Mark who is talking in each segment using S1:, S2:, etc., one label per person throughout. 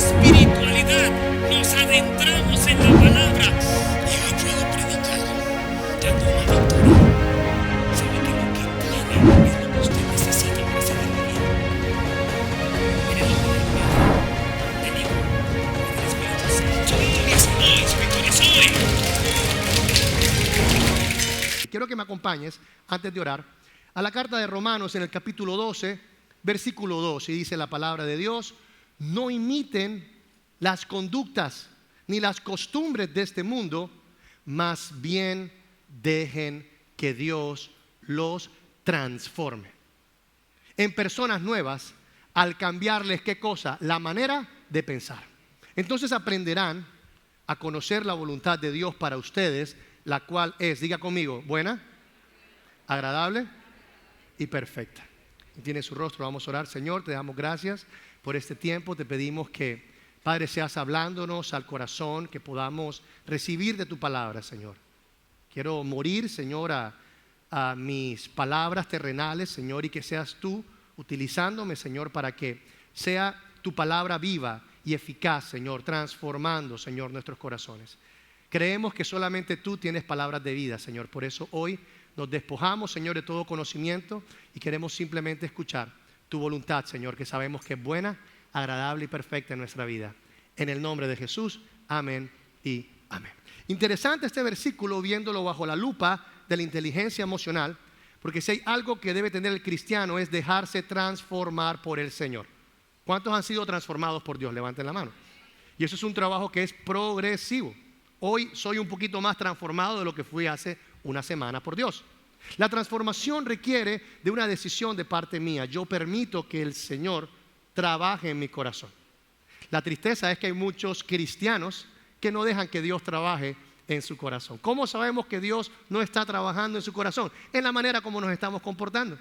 S1: espiritualidad, nos adentramos en la palabra y hoy puedo predicar dando una victoria. ¿Sabe que lo que tiene es lo que usted necesita para salir de bien? En el nombre del Padre, del Hijo y del Espíritu Santo. Su victoria es hoy, su victoria es hoy.
S2: Quiero que me acompañes, antes de orar, a la carta de Romanos en el capítulo 12, versículo 2, y dice la palabra de Dios: no imiten las conductas ni las costumbres de este mundo, más bien dejen que Dios los transforme en personas nuevas al cambiarles, ¿qué cosa? La manera de pensar. Entonces aprenderán a conocer la voluntad de Dios para ustedes, la cual es, diga conmigo, buena, agradable y perfecta. Y tiene su rostro, vamos a orar. Señor, te damos gracias por este tiempo. Te pedimos que, Padre, seas hablándonos al corazón, que podamos recibir de tu palabra, Señor. Quiero morir, Señor, a mis palabras terrenales, Señor, y que seas tú utilizándome, Señor, para que sea tu palabra viva y eficaz, Señor, transformando, Señor, nuestros corazones. Creemos que solamente tú tienes palabras de vida, Señor. Por eso hoy nos despojamos, Señor, de todo conocimiento y queremos simplemente escuchar tu voluntad, Señor, que sabemos que es buena, agradable y perfecta en nuestra vida. En el nombre de Jesús, amén y amén. Interesante este versículo viéndolo bajo la lupa de la inteligencia emocional, porque si hay algo que debe tener el cristiano es dejarse transformar por el Señor. ¿Cuántos han sido transformados por Dios? Levanten la mano. Y eso es un trabajo que es progresivo. Hoy soy un poquito más transformado de lo que fui hace una semana por Dios. La transformación requiere de una decisión de parte mía. Yo permito que el Señor trabaje en mi corazón. La tristeza es que hay muchos cristianos que no dejan que Dios trabaje en su corazón. ¿Cómo sabemos que Dios no está trabajando en su corazón? En la manera como nos estamos comportando,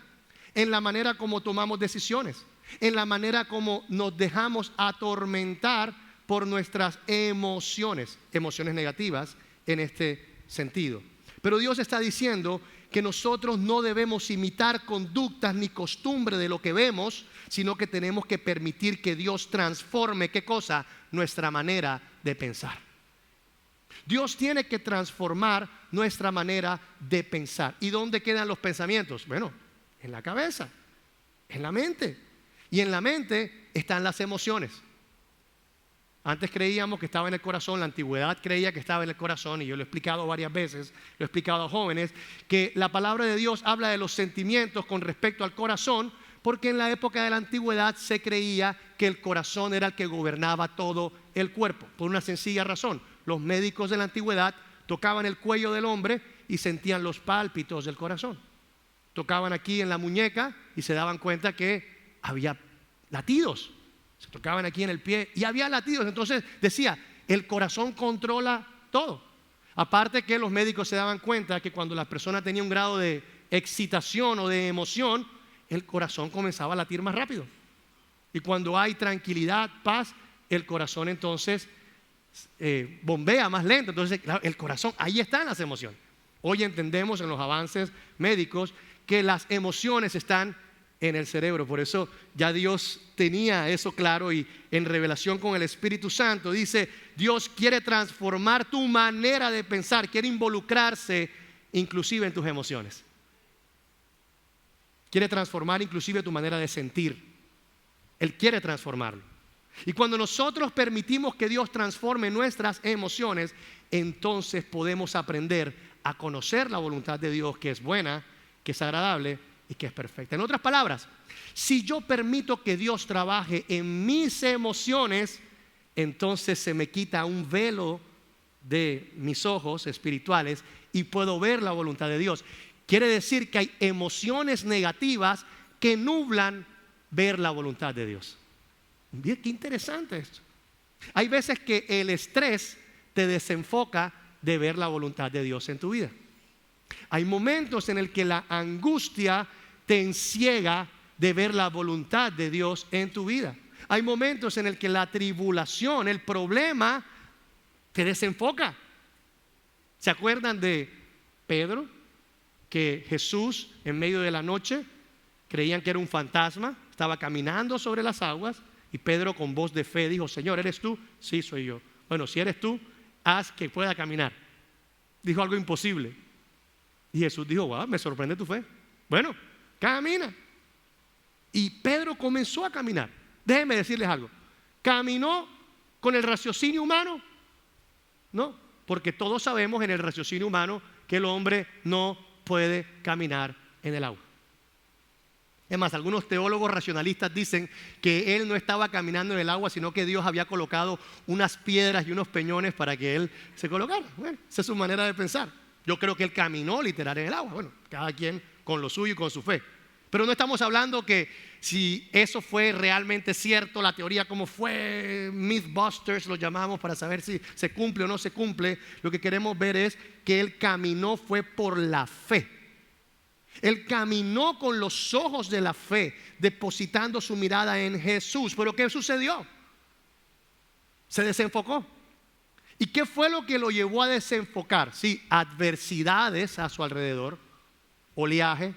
S2: en la manera como tomamos decisiones, en la manera como nos dejamos atormentar por nuestras emociones negativas en este sentido. Pero Dios está diciendo que nosotros no debemos imitar conductas ni costumbres de lo que vemos, sino que tenemos que permitir que Dios transforme, ¿qué cosa? Nuestra manera de pensar. Dios tiene que transformar nuestra manera de pensar. ¿Y dónde quedan los pensamientos? Bueno, en la cabeza, en la mente. Y en la mente están las emociones. Antes creíamos que estaba en el corazón, la antigüedad creía que estaba en el corazón, y yo lo he explicado varias veces, lo he explicado a jóvenes, que la palabra de Dios habla de los sentimientos con respecto al corazón, porque en la época de la antigüedad se creía que el corazón era el que gobernaba todo el cuerpo, por una sencilla razón. Los médicos de la antigüedad tocaban el cuello del hombre y sentían los pálpitos del corazón. Tocaban aquí en la muñeca y se daban cuenta que había latidos. Se tocaban aquí en el pie y había latidos. Entonces decía, el corazón controla todo. Aparte que los médicos se daban cuenta que cuando la persona tenía un grado de excitación o de emoción, el corazón comenzaba a latir más rápido. Y cuando hay tranquilidad, paz, el corazón entonces bombea más lento. Entonces, claro, el corazón, ahí están las emociones. Hoy entendemos en los avances médicos que las emociones están en el cerebro. Por eso ya Dios tenía eso claro, y en revelación con el Espíritu Santo dice: Dios quiere transformar tu manera de pensar, quiere involucrarse inclusive en tus emociones, quiere transformar inclusive tu manera de sentir. Él quiere transformarlo. Y cuando nosotros permitimos que Dios transforme nuestras emociones, entonces podemos aprender a conocer la voluntad de Dios, que es buena, que es agradable y que es perfecta. En otras palabras, si yo permito que Dios trabaje en mis emociones, entonces se me quita un velo de mis ojos espirituales y puedo ver la voluntad de Dios. Quiere decir que hay emociones negativas que nublan ver la voluntad de Dios. Bien, qué interesante esto. Hay veces que el estrés te desenfoca de ver la voluntad de Dios en tu vida. Hay momentos en el que la angustia te enciega de ver la voluntad de Dios en tu vida. Hay momentos en el que la tribulación, el problema, te desenfoca. ¿Se acuerdan de Pedro? Que Jesús en medio de la noche creían que era un fantasma, estaba caminando sobre las aguas Y Pedro con voz de fe dijo, Señor, ¿eres tú? Sí, soy yo. Bueno, si eres tú, haz que pueda caminar. Dijo algo imposible. Y Jesús dijo, wow, me sorprende tu fe. Bueno, camina. Y Pedro comenzó a caminar. Déjenme decirles algo. ¿Caminó con el raciocinio humano? No, porque todos sabemos en el raciocinio humano que el hombre no puede caminar en el agua. Es más, algunos teólogos racionalistas dicen que él no estaba caminando en el agua, sino que Dios había colocado unas piedras y unos peñones para que él se colocara. Bueno, esa es su manera de pensar. Yo creo que él caminó literal en el agua. Bueno, cada quien con lo suyo y con su fe. Pero no estamos hablando que si eso fue realmente cierto, la teoría como fue, Mythbusters lo llamamos para saber si se cumple o no se cumple. Lo que queremos ver es que él caminó fue por la fe. Él caminó con los ojos de la fe, depositando su mirada en Jesús. Pero ¿qué sucedió? Se desenfocó. ¿Y qué fue lo que lo llevó a desenfocar? Sí, adversidades a su alrededor, oleaje,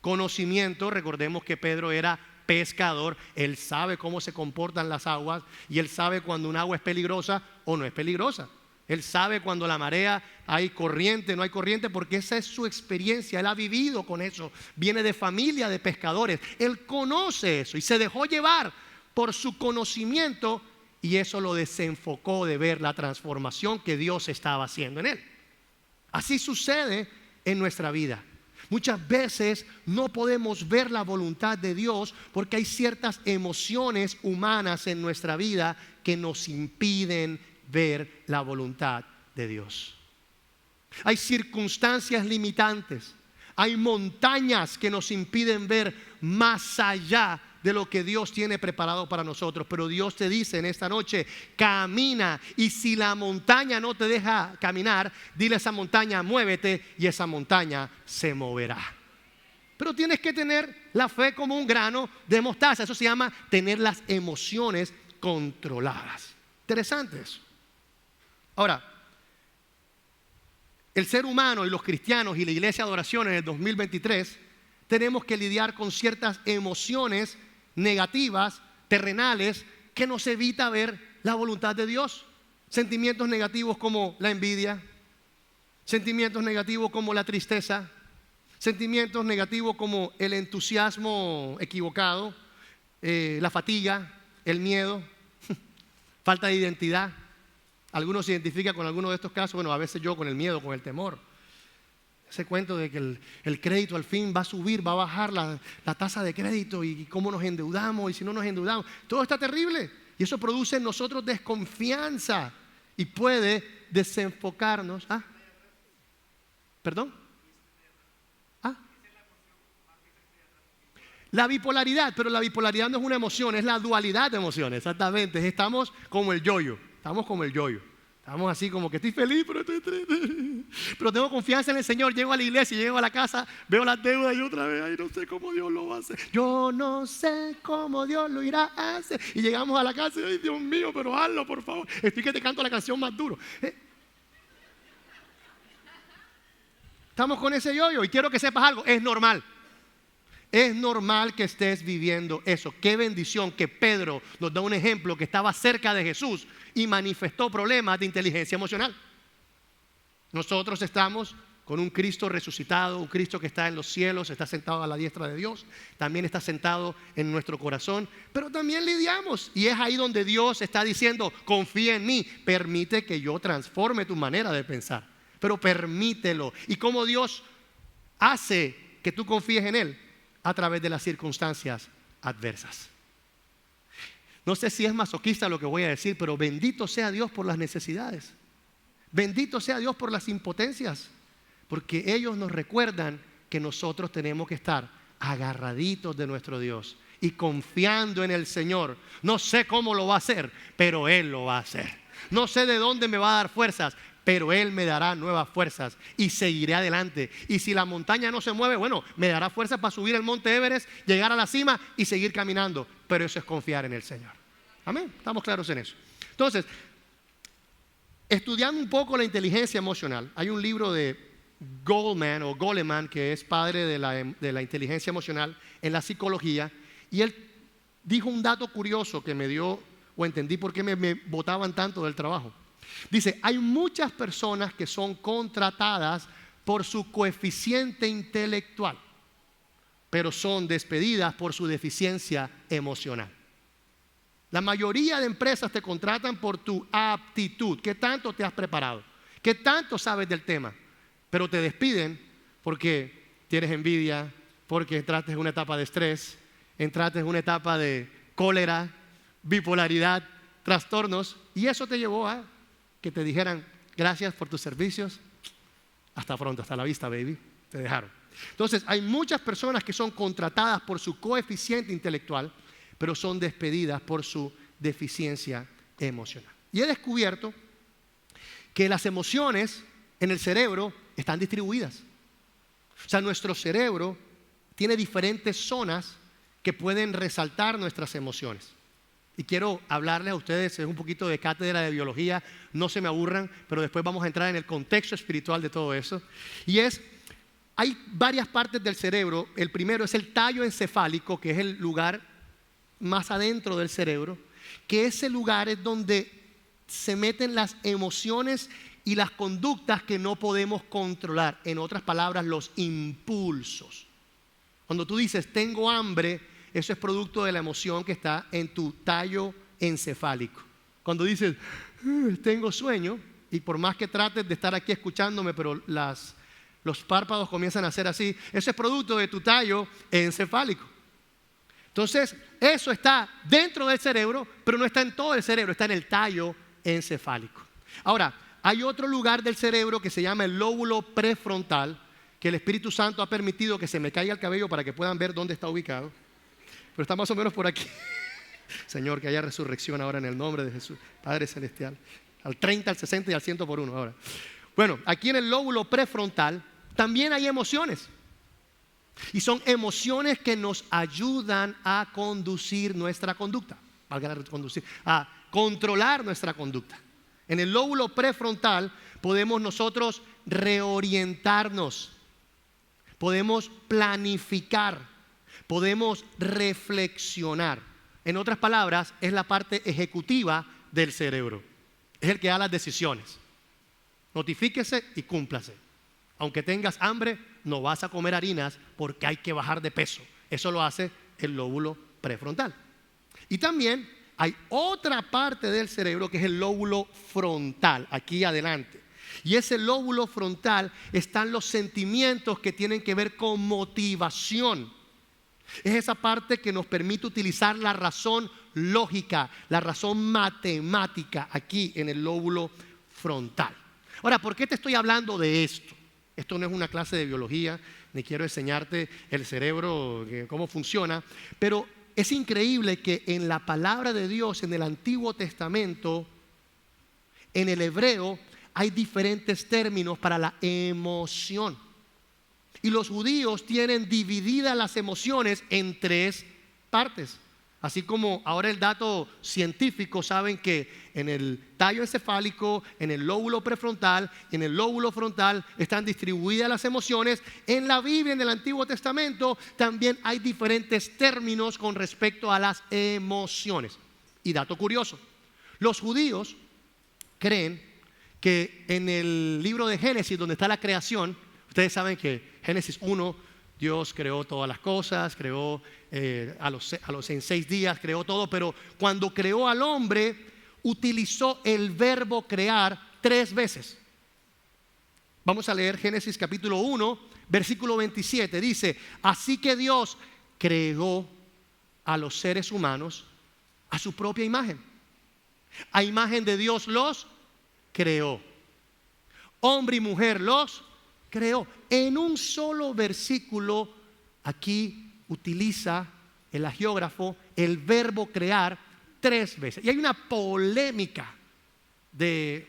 S2: conocimiento. Recordemos que Pedro era pescador. Él sabe cómo se comportan las aguas y él sabe cuando un agua es peligrosa o no es peligrosa. Él sabe cuando la marea hay corriente, no hay corriente, porque esa es su experiencia. Él ha vivido con eso. Viene de familia de pescadores. Él conoce eso y se dejó llevar por su conocimiento, y eso lo desenfocó de ver la transformación que Dios estaba haciendo en él. Así sucede en nuestra vida. Muchas veces no podemos ver la voluntad de Dios porque hay ciertas emociones humanas en nuestra vida que nos impiden ver la voluntad de Dios. Hay circunstancias limitantes, hay montañas que nos impiden ver más allá de lo que Dios tiene preparado para nosotros. Pero Dios te dice en esta noche, camina, y si la montaña no te deja caminar, dile a esa montaña, muévete, y esa montaña se moverá. Pero tienes que tener la fe como un grano de mostaza. Eso se llama tener las emociones controladas. Interesante eso. Ahora, el ser humano y los cristianos y la iglesia de adoración en el 2023 tenemos que lidiar con ciertas emociones negativas, terrenales, que nos evita ver la voluntad de Dios. Sentimientos negativos como la envidia, sentimientos negativos como la tristeza, sentimientos negativos como el entusiasmo equivocado, la fatiga, el miedo, falta de identidad. Algunos se identifican con alguno de estos casos. Bueno, a veces yo con el miedo, con el temor. Ese cuento de que el crédito al fin va a subir, va a bajar la tasa de crédito, y cómo nos endeudamos, y si no nos endeudamos. Todo está terrible. Y eso produce en nosotros desconfianza y puede desenfocarnos. ¿Perdón? La bipolaridad, pero la bipolaridad no es una emoción, es la dualidad de emociones, exactamente. Estamos como el yoyo. Estamos como el yoyo. Estamos así como que estoy feliz, pero estoy triste. Pero tengo confianza en el Señor. Llego a la iglesia, llego a la casa, veo las deudas y otra vez, ay, no sé cómo Dios lo va a hacer. Yo no sé cómo Dios lo irá a hacer. Y llegamos a la casa y, ay, Dios mío, pero hazlo, por favor. Estoy que te canto la canción más duro. Estamos con ese yoyo, y quiero que sepas algo, es normal. Es normal que estés viviendo eso. Qué bendición que Pedro nos da un ejemplo que estaba cerca de Jesús y manifestó problemas de inteligencia emocional. Nosotros estamos con un Cristo resucitado, un Cristo que está en los cielos, está sentado a la diestra de Dios, también está sentado en nuestro corazón, pero también lidiamos, y es ahí donde Dios está diciendo, confía en mí, permite que yo transforme tu manera de pensar, pero permítelo. ¿Y cómo Dios hace que tú confíes en Él? A través de las circunstancias adversas. No sé si es masoquista lo que voy a decir, pero bendito sea Dios por las necesidades. Bendito sea Dios por las impotencias, porque ellos nos recuerdan que nosotros tenemos que estar agarraditos de nuestro Dios y confiando en el Señor. No sé cómo lo va a hacer, pero Él lo va a hacer. No sé de dónde me va a dar fuerzas, pero Él me dará nuevas fuerzas y seguiré adelante. Y si la montaña no se mueve, bueno, me dará fuerzas para subir el monte Everest, llegar a la cima y seguir caminando. Pero eso es confiar en el Señor. Amén, estamos claros en eso. Entonces, estudiando un poco la inteligencia emocional, hay un libro de Goleman, que es padre de la inteligencia emocional en la psicología, y él dijo un dato curioso que me dio, o entendí por qué me botaban tanto del trabajo. Dice, hay muchas personas que son contratadas por su coeficiente intelectual, pero son despedidas por su deficiencia emocional. La mayoría de empresas te contratan por tu aptitud. ¿Qué tanto te has preparado? ¿Qué tanto sabes del tema? Pero te despiden porque tienes envidia, porque entraste en una etapa de estrés, entraste en una etapa de cólera, bipolaridad, trastornos, y eso te llevó a que te dijeran, gracias por tus servicios, hasta pronto, hasta la vista, baby, te dejaron. Entonces, hay muchas personas que son contratadas por su coeficiente intelectual, pero son despedidas por su deficiencia emocional. Y he descubierto que las emociones en el cerebro están distribuidas. O sea, nuestro cerebro tiene diferentes zonas que pueden resaltar nuestras emociones. Y quiero hablarles a ustedes, es un poquito de cátedra de biología, no se me aburran, pero después vamos a entrar en el contexto espiritual de todo eso. Y hay varias partes del cerebro. El primero es el tallo encefálico, que es el lugar más adentro del cerebro, que ese lugar es donde se meten las emociones y las conductas que no podemos controlar. En otras palabras, los impulsos. Cuando tú dices, tengo hambre, eso es producto de la emoción que está en tu tallo encefálico. Cuando dices, tengo sueño, y por más que trates de estar aquí escuchándome, pero los párpados comienzan a hacer así, eso es producto de tu tallo encefálico. Entonces, eso está dentro del cerebro, pero no está en todo el cerebro, está en el tallo encefálico. Ahora, hay otro lugar del cerebro que se llama el lóbulo prefrontal, que el Espíritu Santo ha permitido que se me caiga el cabello para que puedan ver dónde está ubicado. Pero está más o menos por aquí. Señor, que haya resurrección ahora en el nombre de Jesús, Padre Celestial. Al 30, al 60 y al 100 por uno ahora. Bueno, aquí en el lóbulo prefrontal también hay emociones. Y son emociones que nos ayudan a conducir nuestra conducta. A controlar nuestra conducta. En el lóbulo prefrontal podemos nosotros reorientarnos. Podemos planificar. Podemos reflexionar. En otras palabras, es la parte ejecutiva del cerebro. Es el que da las decisiones. Notifíquese y cúmplase. Aunque tengas hambre, no vas a comer harinas porque hay que bajar de peso. Eso lo hace el lóbulo prefrontal. Y también hay otra parte del cerebro que es el lóbulo frontal, aquí adelante. Y ese lóbulo frontal están los sentimientos que tienen que ver con motivación. Es esa parte que nos permite utilizar la razón lógica, la razón matemática aquí en el lóbulo frontal. Ahora, ¿por qué te estoy hablando de esto? Esto no es una clase de biología, ni quiero enseñarte el cerebro, cómo funciona, pero es increíble que en la palabra de Dios, en el Antiguo Testamento, en el hebreo, hay diferentes términos para la emoción. Y los judíos tienen divididas las emociones en 3 partes. Así como ahora el dato científico saben que en el tallo encefálico, en el lóbulo prefrontal, en el lóbulo frontal están distribuidas las emociones. En la Biblia, en el Antiguo Testamento, también hay diferentes términos con respecto a las emociones. Y dato curioso, los judíos creen que en el libro de Génesis, donde está la creación, ustedes saben que Génesis 1, Dios creó todas las cosas, creó en 6 días, creó todo, pero cuando creó al hombre, utilizó el verbo crear 3 veces. Vamos a leer Génesis capítulo 1, versículo 27. Dice, así que Dios creó a los seres humanos a su propia imagen. A imagen de Dios los creó. Hombre y mujer los creó. En un solo versículo aquí utiliza el agiógrafo el verbo crear 3 veces. Y hay una polémica de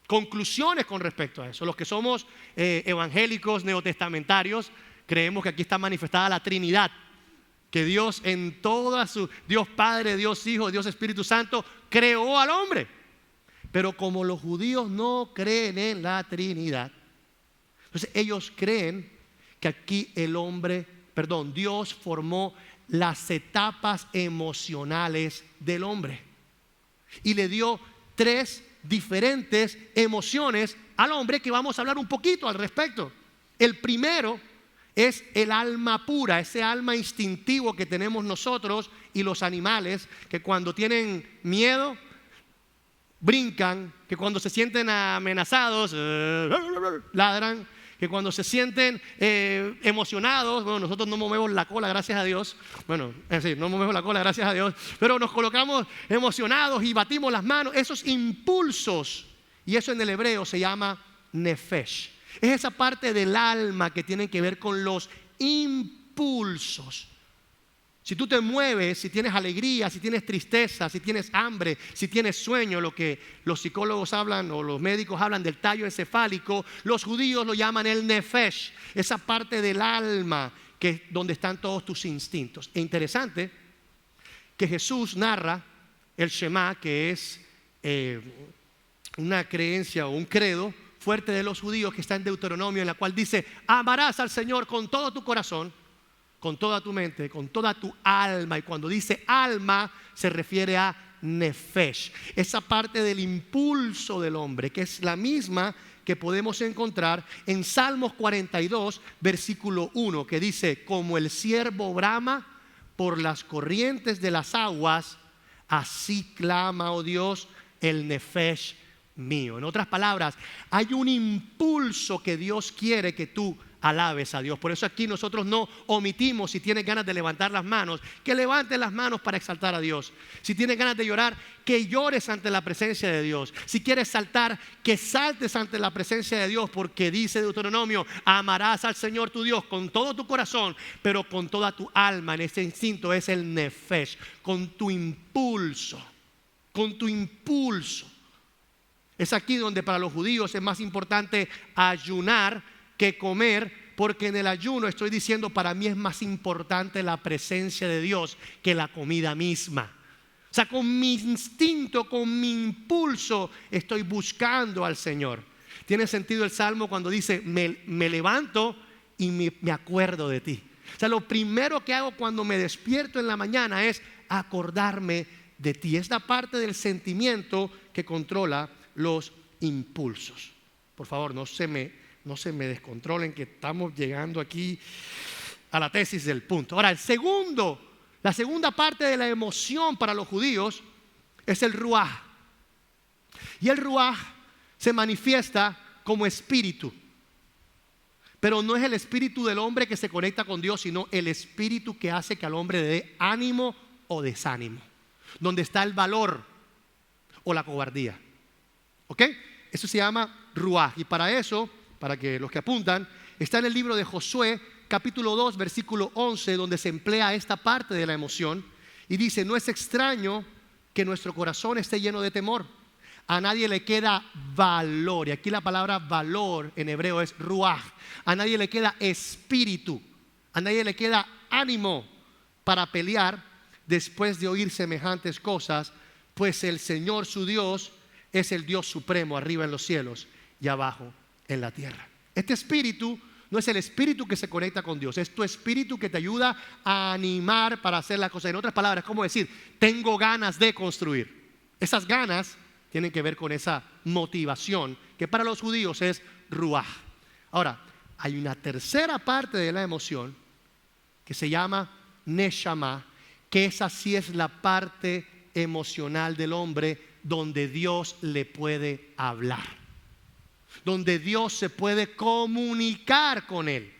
S2: conclusiones con respecto a eso. Los que somos evangélicos neotestamentarios creemos que aquí está manifestada la Trinidad, que Dios en toda su Dios Padre, Dios Hijo, Dios Espíritu Santo creó al hombre. Pero como los judíos no creen en la Trinidad, entonces ellos creen que aquí Dios formó las etapas emocionales del hombre. Y le dio 3 diferentes emociones al hombre que vamos a hablar un poquito al respecto. El primero es el alma pura, ese alma instintivo que tenemos nosotros y los animales, que cuando tienen miedo brincan, que cuando se sienten amenazados ladran, que cuando se sienten emocionados, bueno, nosotros no movemos la cola, gracias a Dios, bueno, no movemos la cola, gracias a Dios, pero nos colocamos emocionados y batimos las manos, esos impulsos, y eso en el hebreo se llama nefesh. Es esa parte del alma que tiene que ver con los impulsos. Si tú te mueves, si tienes alegría, si tienes tristeza, si tienes hambre, si tienes sueño, lo que los psicólogos hablan o los médicos hablan del tallo encefálico, los judíos lo llaman el nefesh, esa parte del alma que es donde están todos tus instintos. Es interesante que Jesús narra el Shema, que es una creencia o un credo fuerte de los judíos que está en Deuteronomio, en la cual dice: amarás al Señor con todo tu corazón, con toda tu mente, con toda tu alma. Y cuando dice alma se refiere a nefesh, esa parte del impulso del hombre, que es la misma que podemos encontrar en Salmos 42 versículo 1, que dice: como el ciervo brama por las corrientes de las aguas, así clama, oh Dios, el nefesh mío. En otras palabras, hay un impulso que Dios quiere que tú alabes a Dios. Por eso aquí nosotros no omitimos, si tienes ganas de levantar las manos, que levantes las manos para exaltar a Dios. Si tienes ganas de llorar, que llores ante la presencia de Dios. Si quieres saltar, que saltes ante la presencia de Dios, porque dice Deuteronomio: amarás al Señor tu Dios con todo tu corazón, pero con toda tu alma. En ese instinto es el nefesh, con tu impulso, con tu impulso. Es aquí donde para los judíos es más importante ayunar que comer, porque en el ayuno estoy diciendo, para mí es más importante la presencia de Dios que la comida misma. O sea, con mi instinto, con mi impulso estoy buscando al Señor. Tiene sentido el Salmo cuando dice: me levanto y me acuerdo de ti. O sea, lo primero que hago cuando me despierto en la mañana es acordarme de ti. Es la parte del sentimiento que controla los impulsos. Por favor, no se me descontrolen, que estamos llegando aquí a la tesis del punto. Ahora, la segunda parte de la emoción para los judíos es el ruaj. Y el ruaj se manifiesta como espíritu. Pero no es el espíritu del hombre que se conecta con Dios, sino el espíritu que hace que al hombre le dé ánimo o desánimo. Donde está el valor o la cobardía. ¿Ok? Eso se llama ruaj. Y para eso, para que los que apuntan, está en el libro de Josué, capítulo 2, versículo 11, donde se emplea esta parte de la emoción. Y dice: no es extraño que nuestro corazón esté lleno de temor. A nadie le queda valor. Y aquí la palabra valor en hebreo es ruaj. A nadie le queda espíritu. A nadie le queda ánimo para pelear después de oír semejantes cosas, pues el Señor su Dios es el Dios supremo arriba en los cielos y abajo en la tierra. Este espíritu no es el espíritu que se conecta con Dios, es tu espíritu que te ayuda a animar para hacer las cosas. En otras palabras, como decir: tengo ganas de construir. Esas ganas tienen que ver con esa motivación que para los judíos es ruaj. Ahora, hay una tercera parte de la emoción que se llama neshama, que esa sí es la parte emocional del hombre donde Dios le puede hablar, donde Dios se puede comunicar con él.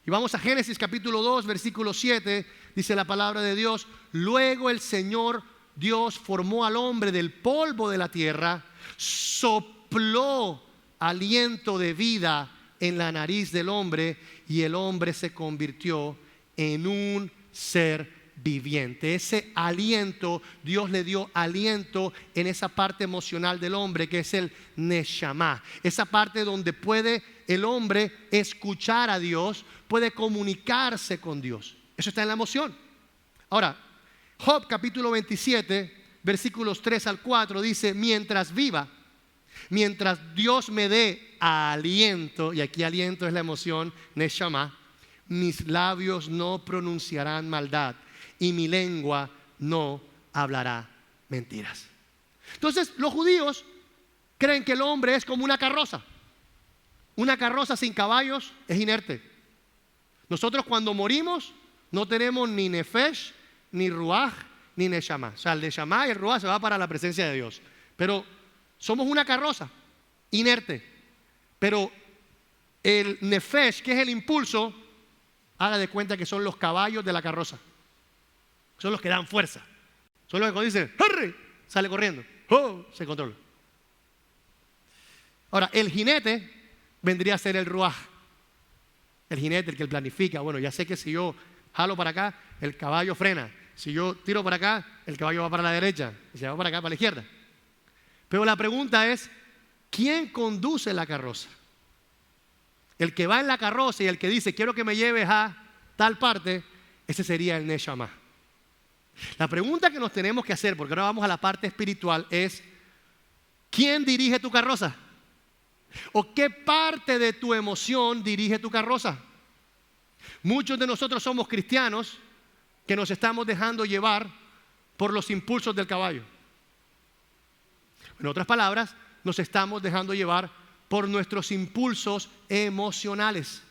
S2: Y vamos a Génesis capítulo 2 versículo 7, dice la palabra de Dios: luego el Señor Dios formó al hombre del polvo de la tierra, sopló aliento de vida en la nariz del hombre, y el hombre se convirtió en un ser viviente. Ese aliento, Dios le dio aliento en esa parte emocional del hombre, que es el neshama, esa parte donde puede el hombre escuchar a Dios, puede comunicarse con Dios. Eso está en la emoción. Ahora, Job capítulo 27 versículos 3 al 4 dice: mientras viva, mientras Dios me dé aliento, y aquí aliento es la emoción neshama, mis labios no pronunciarán maldad y mi lengua no hablará mentiras. Entonces, los judíos creen que el hombre es como una carroza. Una carroza sin caballos es inerte. Nosotros cuando morimos no tenemos ni nefesh, ni ruach, ni neshama. O sea, el neshama y el ruach se va para la presencia de Dios. Pero somos una carroza inerte. Pero el nefesh, que es el impulso, haga de cuenta que son los caballos de la carroza. Son los que dan fuerza. Son los que cuando dicen ¡Harry! Sale corriendo. ¡Oh! Se controla. Ahora, el jinete vendría a ser el ruaj. El jinete, el que planifica. Bueno, ya sé que si yo jalo para acá, el caballo frena. Si yo tiro para acá, el caballo va para la derecha. Y si va para acá, para la izquierda. Pero la pregunta es, ¿quién conduce la carroza? El que va en la carroza y el que dice, quiero que me lleves a tal parte, ese sería el neshama. La pregunta que nos tenemos que hacer, porque ahora vamos a la parte espiritual, es, ¿quién dirige tu carroza? ¿O qué parte de tu emoción dirige tu carroza? Muchos de nosotros somos cristianos que nos estamos dejando llevar por los impulsos del caballo. En otras palabras, nos estamos dejando llevar por nuestros impulsos emocionales.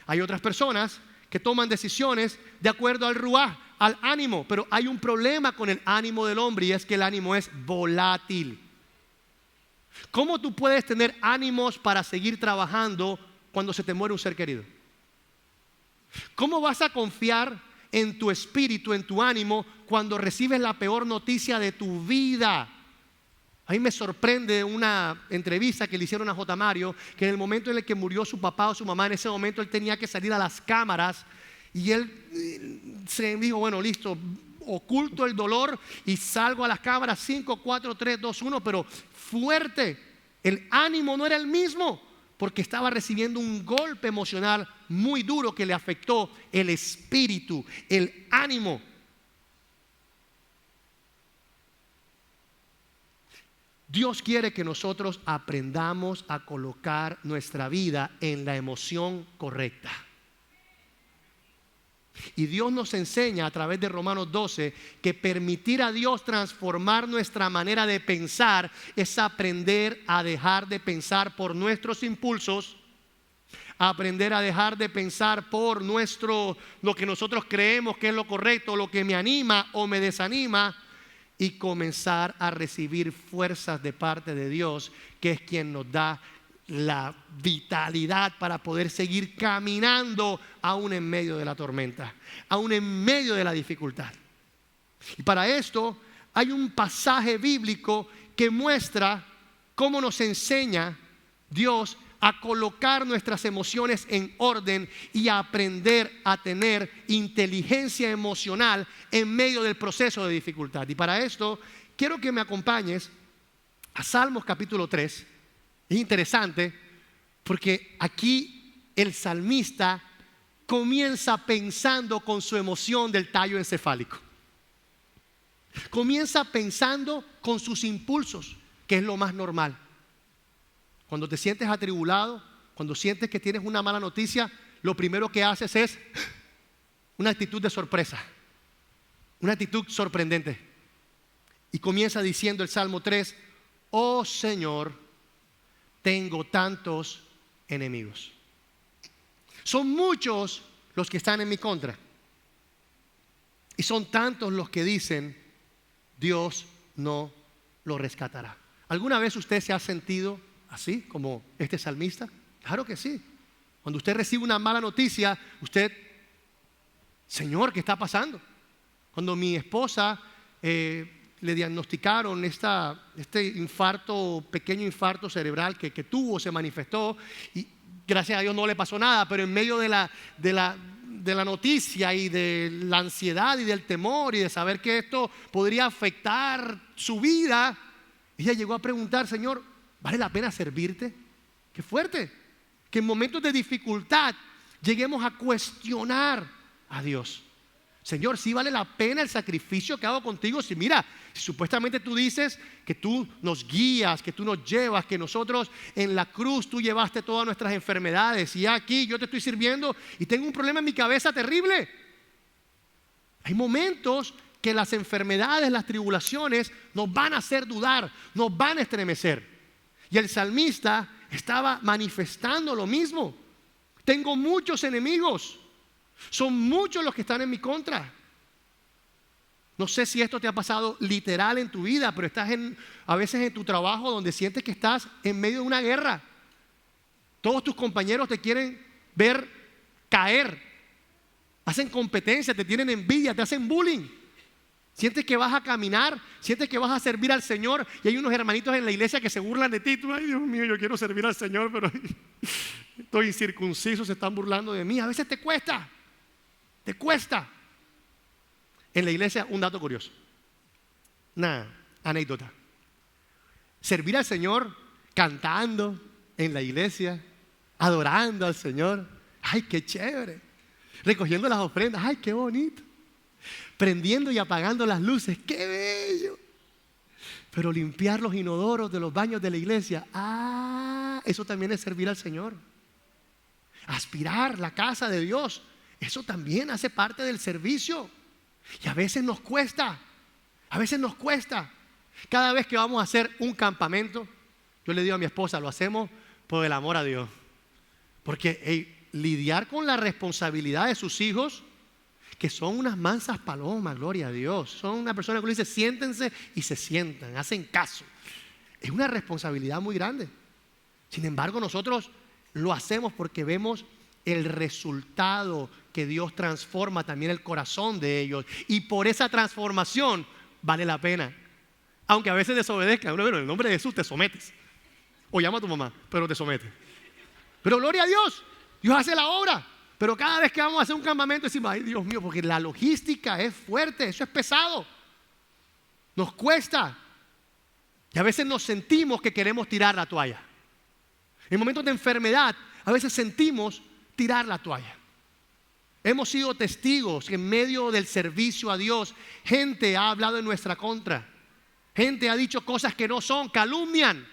S2: Hay otras personas que toman decisiones de acuerdo al ruaj, al ánimo, pero hay un problema con el ánimo del hombre y es que el ánimo es volátil. ¿Cómo tú puedes tener ánimos para seguir trabajando cuando se te muere un ser querido? ¿Cómo vas a confiar en tu espíritu, en tu ánimo, cuando recibes la peor noticia de tu vida? A mí me sorprende una entrevista que le hicieron a J. Mario, que en el momento en el que murió su papá o su mamá, en ese momento él tenía que salir a las cámaras y él se dijo, bueno, listo, oculto el dolor y salgo a las cámaras, 5, 4, 3, 2, 1, pero fuerte. El ánimo no era el mismo porque estaba recibiendo un golpe emocional muy duro que le afectó el espíritu, el ánimo. Dios quiere que nosotros aprendamos a colocar nuestra vida en la emoción correcta. Y Dios nos enseña a través de Romanos 12 que permitir a Dios transformar nuestra manera de pensar es aprender a dejar de pensar por nuestros impulsos, aprender a dejar de pensar por lo que nosotros creemos que es lo correcto, lo que me anima o me desanima, y comenzar a recibir fuerzas de parte de Dios, que es quien nos da la vitalidad para poder seguir caminando aún en medio de la tormenta, aún en medio de la dificultad. Y para esto hay un pasaje bíblico que muestra cómo nos enseña Dios a colocar nuestras emociones en orden y a aprender a tener inteligencia emocional en medio del proceso de dificultad. Y para esto quiero que me acompañes a Salmos capítulo 3. Es interesante porque aquí el salmista comienza pensando con su emoción del tallo encefálico. Comienza pensando con sus impulsos, que es lo más normal. Cuando te sientes atribulado, cuando sientes que tienes una mala noticia, lo primero que haces es una actitud de sorpresa, una actitud sorprendente. Y comienza diciendo el Salmo 3, oh Señor, tengo tantos enemigos. Son muchos los que están en mi contra. Y son tantos los que dicen, Dios no lo rescatará. ¿Alguna vez usted se ha sentido así como este salmista? Claro que sí. Cuando usted recibe una mala noticia, usted, Señor, ¿qué está pasando? Cuando mi esposa le diagnosticaron este infarto, pequeño infarto cerebral que tuvo, se manifestó y gracias a Dios no le pasó nada, pero en medio de la noticia y de la ansiedad y del temor y de saber que esto podría afectar su vida, ella llegó a preguntar, Señor, ¿vale la pena servirte? Qué fuerte, que en momentos de dificultad lleguemos a cuestionar a Dios. Señor, ¿sí vale la pena el sacrificio que hago contigo? Si mira, si supuestamente tú dices que tú nos guías, que tú nos llevas, que nosotros en la cruz tú llevaste todas nuestras enfermedades y aquí yo te estoy sirviendo y tengo un problema en mi cabeza terrible. Hay momentos que las enfermedades, las tribulaciones nos van a hacer dudar, nos van a estremecer. Y el salmista estaba manifestando lo mismo. Tengo muchos enemigos. Son muchos los que están en mi contra. No sé si esto te ha pasado literal en tu vida, pero estás a veces en tu trabajo donde sientes que estás en medio de una guerra. Todos tus compañeros te quieren ver caer. Hacen competencia, te tienen envidia, te hacen bullying. Sientes que vas a caminar, sientes que vas a servir al Señor y hay unos hermanitos en la iglesia que se burlan de ti. Tú, ay Dios mío, yo quiero servir al Señor, pero estoy incircunciso, se están burlando de mí. A veces te cuesta. Te cuesta. En la iglesia, un dato curioso. Una anécdota. Servir al Señor cantando en la iglesia, adorando al Señor. ¡Ay, qué chévere! Recogiendo las ofrendas. ¡Ay, qué bonito! Prendiendo y apagando las luces. ¡Qué bello! Pero limpiar los inodoros de los baños de la iglesia. ¡Ah! Eso también es servir al Señor. Aspirar la casa de Dios. Eso también hace parte del servicio. Y a veces nos cuesta. A veces nos cuesta. Cada vez que vamos a hacer un campamento, yo le digo a mi esposa, lo hacemos por el amor a Dios. Porque lidiar con la responsabilidad de sus hijos, que son unas mansas palomas, gloria a Dios. Son una persona que le dice, siéntense y se sientan, hacen caso. Es una responsabilidad muy grande. Sin embargo, nosotros lo hacemos porque vemos el resultado que Dios transforma también el corazón de ellos. Y por esa transformación vale la pena. Aunque a veces desobedezcan. Bueno, en el nombre de Jesús te sometes. O llama a tu mamá, pero te sometes. Pero gloria a Dios, Dios hace la obra. Pero cada vez que vamos a hacer un campamento decimos, ay Dios mío, porque la logística es fuerte, eso es pesado. Nos cuesta. Y a veces nos sentimos que queremos tirar la toalla. En momentos de enfermedad, a veces sentimos tirar la toalla. Hemos sido testigos que en medio del servicio a Dios, gente ha hablado en nuestra contra. Gente ha dicho cosas que no son, calumnian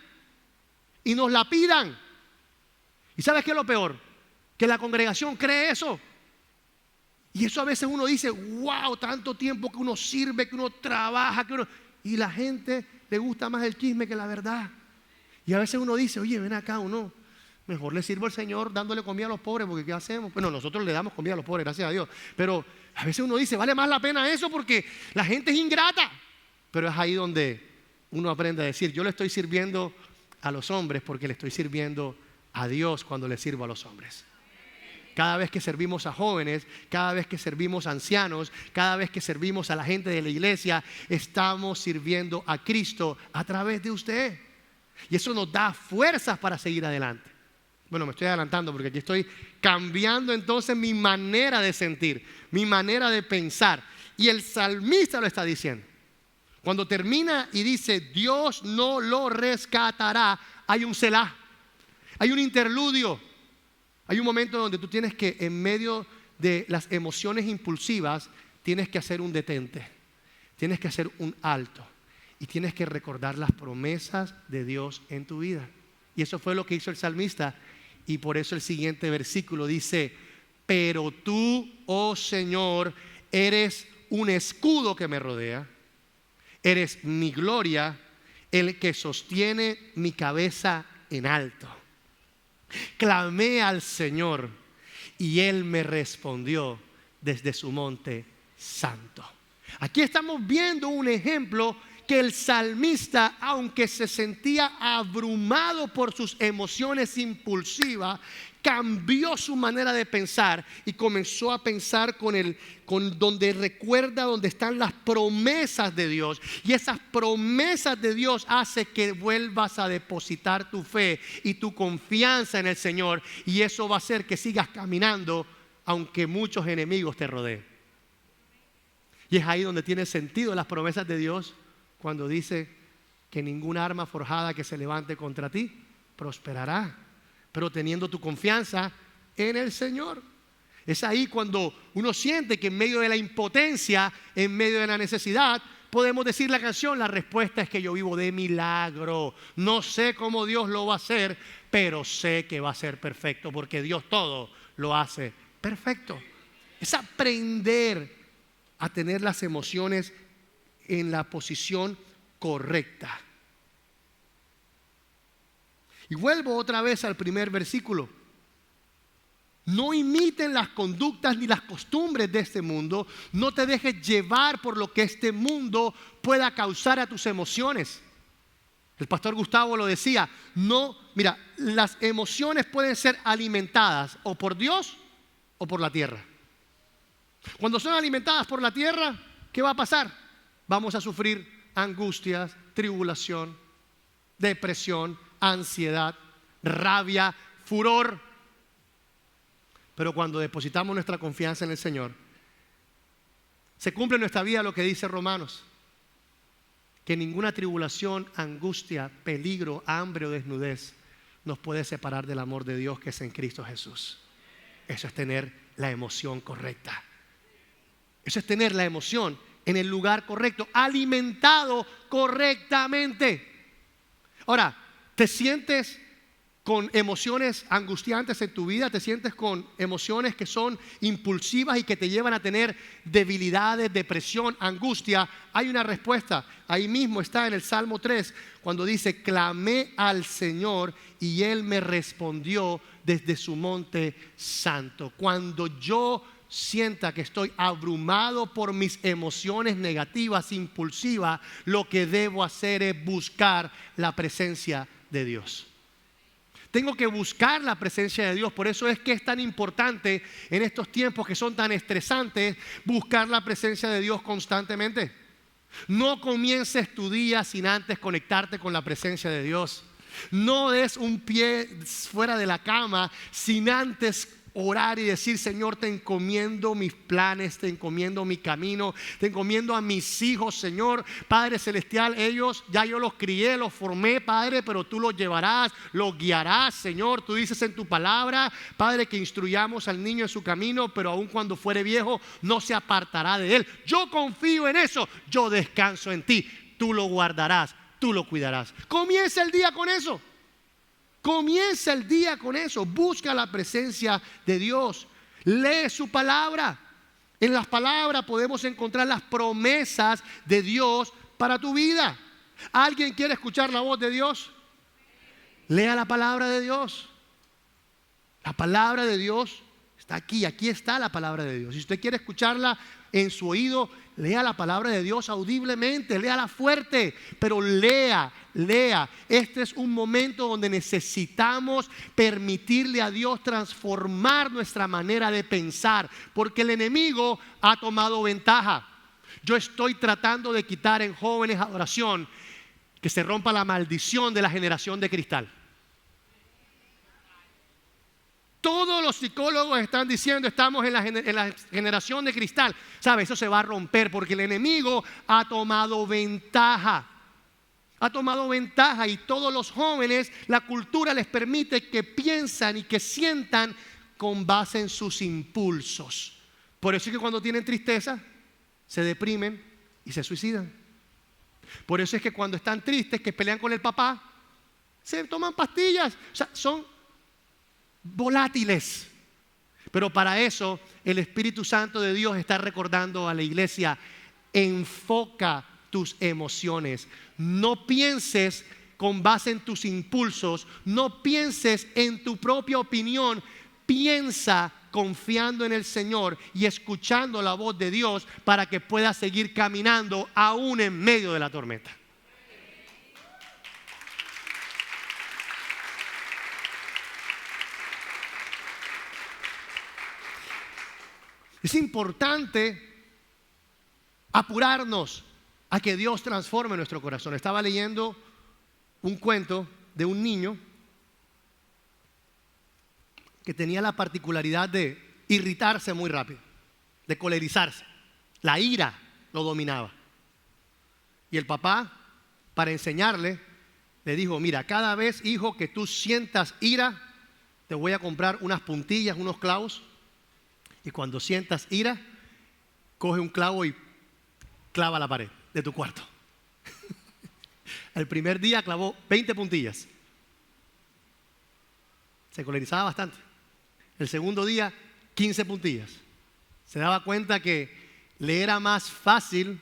S2: y nos la pidan. ¿Y sabes qué es lo peor? Que la congregación cree eso. Y eso a veces uno dice, wow, tanto tiempo que uno sirve, que uno trabaja, y la gente le gusta más el chisme que la verdad. Y a veces uno dice, oye, ven acá, uno mejor le sirvo al Señor dándole comida a los pobres, porque ¿qué hacemos? Bueno, nosotros le damos comida a los pobres, gracias a Dios. Pero a veces uno dice, vale más la pena eso porque la gente es ingrata. Pero es ahí donde uno aprende a decir, yo le estoy sirviendo a los hombres porque le estoy sirviendo a Dios cuando le sirvo a los hombres. Cada vez que servimos a jóvenes, cada vez que servimos a ancianos, cada vez que servimos a la gente de la iglesia, estamos sirviendo a Cristo a través de usted. Y eso nos da fuerzas para seguir adelante. Bueno, me estoy adelantando porque aquí estoy cambiando entonces mi manera de sentir, mi manera de pensar. Y el salmista lo está diciendo. Cuando termina y dice, Dios no lo rescatará, hay un selah, hay un interludio. Hay un momento donde tú tienes que, en medio de las emociones impulsivas, tienes que hacer un detente, tienes que hacer un alto y tienes que recordar las promesas de Dios en tu vida. Y eso fue lo que hizo el salmista. Y por eso el siguiente versículo dice, pero tú, oh Señor, eres un escudo que me rodea, eres mi gloria, el que sostiene mi cabeza en alto. Clamé al Señor y Él me respondió desde su monte santo. Aquí estamos viendo un ejemplo que el salmista, aunque se sentía abrumado por sus emociones impulsivas, cambió su manera de pensar y comenzó a pensar con donde recuerda donde están las promesas de Dios. Y esas promesas de Dios hace que vuelvas a depositar tu fe y tu confianza en el Señor. Y eso va a hacer que sigas caminando aunque muchos enemigos te rodeen. Y es ahí donde tiene sentido las promesas de Dios cuando dice que ninguna arma forjada que se levante contra ti prosperará, pero teniendo tu confianza en el Señor. Es ahí cuando uno siente que en medio de la impotencia, en medio de la necesidad, podemos decir la canción, la respuesta es que yo vivo de milagro. No sé cómo Dios lo va a hacer, pero sé que va a ser perfecto, porque Dios todo lo hace perfecto. Es aprender a tener las emociones en la posición correcta. Y vuelvo otra vez al primer versículo. No imiten las conductas ni las costumbres de este mundo. No te dejes llevar por lo que este mundo pueda causar a tus emociones. El pastor Gustavo lo decía. Mira, las emociones pueden ser alimentadas o por Dios o por la tierra. Cuando son alimentadas por la tierra, ¿qué va a pasar? Vamos a sufrir angustias, tribulación, depresión, ansiedad, rabia, furor. Pero cuando depositamos nuestra confianza en el Señor, se cumple en nuestra vida lo que dice Romanos, que ninguna tribulación, angustia, peligro, hambre o desnudez nos puede separar del amor de Dios que es en Cristo Jesús. Eso es tener la emoción correcta. Eso es tener la emoción en el lugar correcto, alimentado correctamente. Ahora, ¿te sientes con emociones angustiantes en tu vida? ¿Te sientes con emociones que son impulsivas y que te llevan a tener debilidades, depresión, angustia? Hay una respuesta. Ahí mismo está en el Salmo 3, cuando dice: clamé al Señor y Él me respondió desde su monte santo. Cuando yo sienta que estoy abrumado por mis emociones negativas, impulsivas, lo que debo hacer es buscar la presencia de Dios. Tengo que buscar la presencia de Dios. Por eso es que es tan importante en estos tiempos que son tan estresantes, buscar la presencia de Dios constantemente. No comiences tu día sin antes conectarte con la presencia de Dios. No des un pie fuera de la cama sin antes orar y decir: Señor, te encomiendo mis planes, te encomiendo mi camino, te encomiendo a mis hijos, Señor. Padre celestial, ellos ya yo los crié, los formé, Padre, pero tú los llevarás, los guiarás, Señor. Tú dices en tu palabra, Padre, que instruyamos al niño en su camino, pero aun cuando fuere viejo no se apartará de él. Yo confío en eso, yo descanso en ti. Tú lo guardarás, tú lo cuidarás. Comienza el día con eso. Comienza el día con eso. Busca la presencia de Dios. Lee su palabra. En las palabras podemos encontrar las promesas de Dios para tu vida. ¿Alguien quiere escuchar la voz de Dios? Lea la palabra de Dios. La palabra de Dios está aquí. Aquí está la palabra de Dios. Si usted quiere escucharla en su oído, lea la palabra de Dios audiblemente, léala fuerte, pero lea. Este es un momento donde necesitamos permitirle a Dios transformar nuestra manera de pensar, porque el enemigo ha tomado ventaja. Yo estoy tratando de quitar en Jóvenes Adoración que se rompa la maldición de la generación de cristal. Todos los psicólogos están diciendo: estamos en la generación de cristal. ¿Sabe? Eso se va a romper porque el enemigo ha tomado ventaja. Ha tomado ventaja y todos los jóvenes, la cultura les permite que piensan y que sientan con base en sus impulsos. Por eso es que cuando tienen tristeza, se deprimen y se suicidan. Por eso es que cuando están tristes, que pelean con el papá, se toman pastillas. O sea, son volátiles. Pero para eso el Espíritu Santo de Dios está recordando a la iglesia: enfoca tus emociones. No pienses con base en tus impulsos. No pienses en tu propia opinión. Piensa confiando en el Señor y escuchando la voz de Dios para que puedas seguir caminando aún en medio de la tormenta. Es importante apurarnos a que Dios transforme nuestro corazón. Estaba leyendo un cuento de un niño que tenía la particularidad de irritarse muy rápido, de colerizarse. La ira lo dominaba. Y el papá, para enseñarle, le dijo: mira, cada vez, hijo, que tú sientas ira, te voy a comprar unas puntillas, unos clavos, Y cuando sientas ira, coge un clavo y clava la pared de tu cuarto. El primer día clavó 20 puntillas. Se colerizaba bastante. El segundo día, 15 puntillas. Se daba cuenta que le era más fácil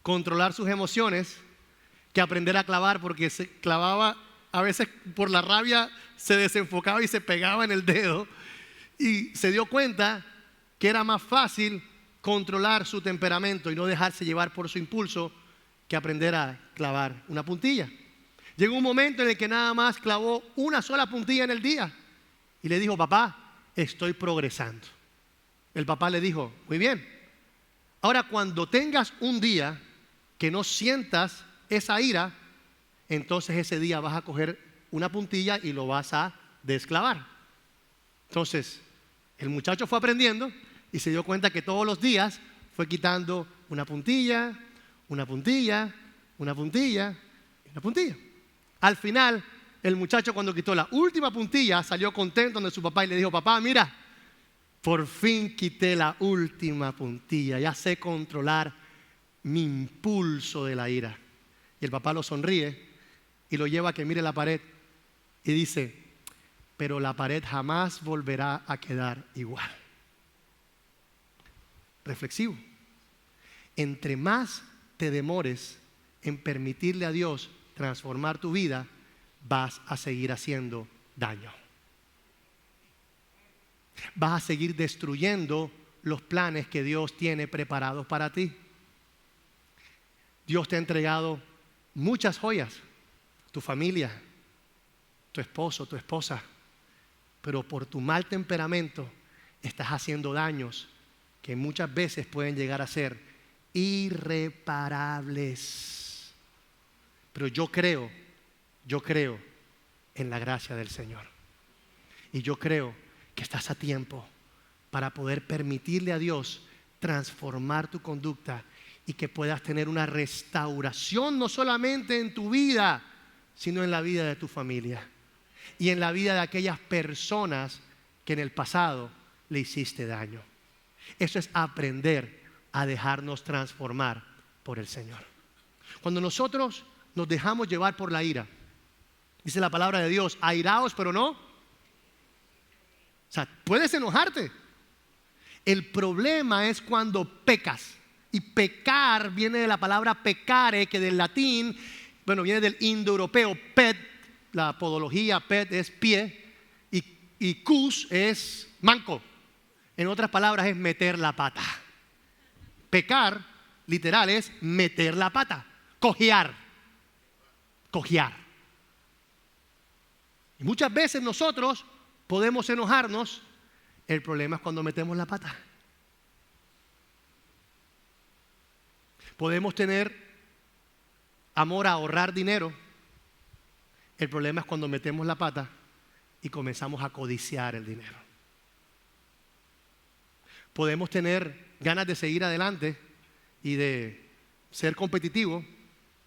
S2: controlar sus emociones que aprender a clavar, porque se clavaba, a veces por la rabia se desenfocaba y se pegaba en el dedo, y se dio cuenta que era más fácil controlar su temperamento y no dejarse llevar por su impulso que aprender a clavar una puntilla. Llegó un momento en el que nada más clavó una sola puntilla en el día y le dijo: papá, estoy progresando. El papá le dijo: muy bien, ahora cuando tengas un día que no sientas esa ira, entonces ese día vas a coger una puntilla y lo vas a desclavar. Entonces el muchacho fue aprendiendo y se dio cuenta que todos los días fue quitando una puntilla, una puntilla, una puntilla, una puntilla. Al final, el muchacho, cuando quitó la última puntilla, salió contento donde su papá y le dijo: papá, mira, por fin quité la última puntilla, ya sé controlar mi impulso de la ira. Y el papá lo sonríe y lo lleva a que mire la pared y dice: pero la pared jamás volverá a quedar igual. Reflexivo. Entre más te demores en permitirle a Dios transformar tu vida, vas a seguir haciendo daño. Vas a seguir destruyendo los planes que Dios tiene preparados para ti. Dios te ha entregado muchas joyas, tu familia, tu esposo, tu esposa, pero por tu mal temperamento estás haciendo daños que muchas veces pueden llegar a ser irreparables. Pero yo creo en la gracia del Señor. Y yo creo que estás a tiempo para poder permitirle a Dios transformar tu conducta y que puedas tener una restauración no solamente en tu vida, sino en la vida de tu familia y en la vida de aquellas personas que en el pasado le hiciste daño. Eso es aprender a dejarnos transformar por el Señor. Cuando nosotros nos dejamos llevar por la ira, dice la palabra de Dios: airaos, pero no. O sea, puedes enojarte. El problema es cuando pecas. Y pecar viene de la palabra pecare, que del latín, viene del indoeuropeo, pet, la podología, pet es pie, y cus es manco. En otras palabras, es meter la pata. Pecar, literal, es meter la pata, cojear. Y muchas veces nosotros podemos enojarnos. El problema es cuando metemos la pata. Podemos tener amor a ahorrar dinero. El problema es cuando metemos la pata y comenzamos a codiciar el dinero. Podemos tener ganas de seguir adelante y de ser competitivo.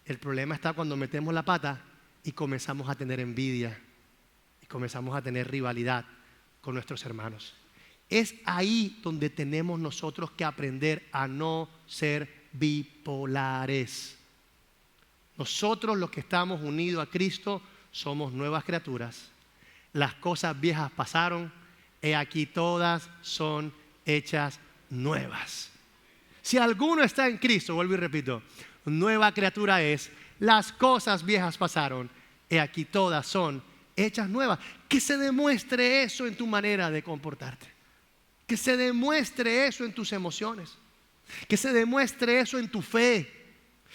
S2: El problema está cuando metemos la pata y comenzamos a tener envidia y comenzamos a tener rivalidad con nuestros hermanos. Es ahí donde tenemos nosotros que aprender a no ser bipolares. Nosotros, los que estamos unidos a Cristo, somos nuevas criaturas. Las cosas viejas pasaron, he aquí todas son hechas nuevas. Si alguno está en Cristo, vuelvo y repito, nueva criatura es, las cosas viejas pasaron, he aquí todas son hechas nuevas. Que se demuestre eso en tu manera de comportarte, que se demuestre eso en tus emociones, que se demuestre eso en tu fe,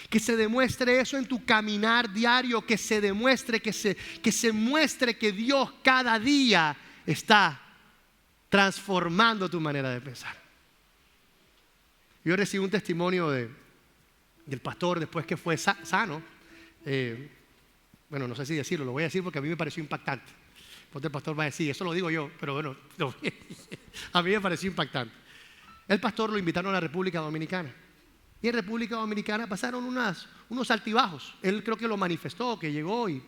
S2: que se demuestre eso en tu caminar diario, que se demuestre, que se muestre que Dios cada día está transformando tu manera de pensar. Yo recibí un testimonio del pastor después que fue sano. No sé si decirlo, lo voy a decir porque a mí me pareció impactante. Porque el pastor va a decir, eso lo digo yo, pero bueno, a mí me pareció impactante. El pastor lo invitaron a la República Dominicana. Y en República Dominicana pasaron unos altibajos. Él creo que lo manifestó, que llegó y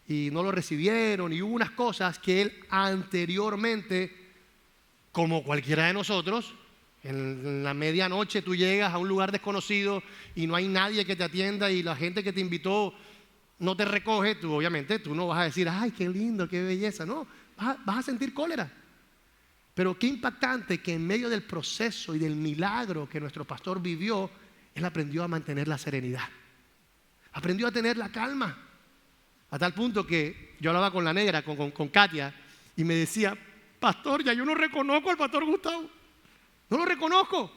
S2: no lo recibieron. Y hubo unas cosas que él anteriormente como cualquiera de nosotros. En la medianoche tú llegas a un lugar desconocido y no hay nadie que te atienda y la gente que te invitó no te recoge. Tú obviamente tú no vas a decir, ay, qué lindo, qué belleza. No, vas a sentir cólera. Pero qué impactante que en medio del proceso y del milagro que nuestro pastor vivió, él aprendió a mantener la serenidad. Aprendió a tener la calma. A tal punto que yo hablaba con la negra, con Katia, y me decía, pastor, ya yo no reconozco al pastor Gustavo. No lo reconozco.